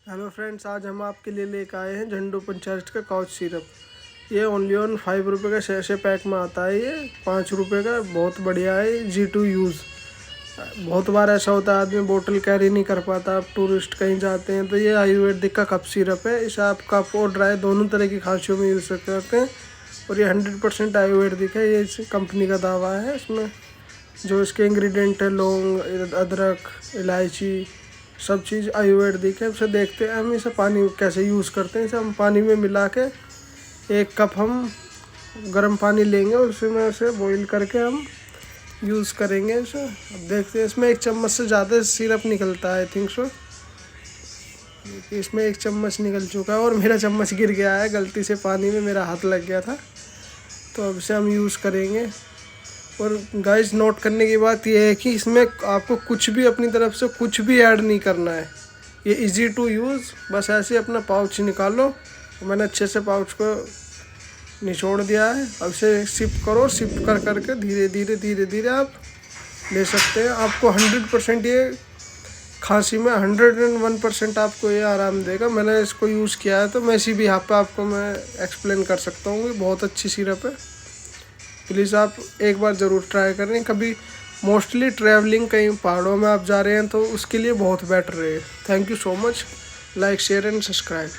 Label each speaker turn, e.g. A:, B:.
A: Hello friends, आज हम आपके लिए लेकर आए हैं झंडू पंचायत का काउच सिरप। ये ओनली ऑन 5 रुपये का शैशे पैक में आता है। ये 5 रुपये का बहुत बढ़िया है। G2 use. बहुत बार ऐसा होता है आदमी बोतल कैरी नहीं कर पाता, आप टूरिस्ट कहीं जाते हैं तो ये आयुर्वेदिक का कप सिरप है। इसे आप कप और ड्राई दोनों तरह की खांसियों में यूज़ करते हैं और ये 100% आयुर्वेदिक है। ये इस कंपनी का दावा है। इसमें जो इसके इंग्रेडिएंट है, लौंग, अदरक, इलायची, सब चीज़ आयुर्वेदिक है। उसे देखते हैं हम इसे पानी कैसे यूज़ करते हैं। इसे हम पानी में मिला के 1 कप हम गर्म पानी लेंगे और उसमें उसे बॉईल करके हम यूज़ करेंगे इसे। अब देखते हैं, इसमें 1 चम्मच से ज़्यादा सिरप निकलता है, आई थिंक सो। इसमें 1 चम्मच निकल चुका है और मेरा चम्मच गिर गया है गलती से, पानी में मेरा हाथ लग गया था। तो अब इसे हम यूज़ करेंगे। और गाइस, नोट करने की बात यह है कि इसमें आपको कुछ भी अपनी तरफ से कुछ भी ऐड नहीं करना है। ये इजी टू यूज़, बस ऐसे अपना पाउच निकालो। मैंने अच्छे से पाउच को निचोड़ दिया है। अब इसे सिप करो। सिप कर करके धीरे धीरे आप ले सकते हैं। आपको 100% ये खांसी में 101% आपको ये आराम देगा। मैंने इसको यूज़ किया है तो मैं इसी भी यहाँ पे आपको मैं एक्सप्लेन कर सकता हूँ। ये बहुत अच्छी सिरप है। प्लीज़ आप एक बार ज़रूर ट्राई करें। कभी मोस्टली ट्रैवलिंग कहीं पहाड़ों में आप जा रहे हैं तो उसके लिए बहुत बेटर है। Thank you so much. Like, share and subscribe.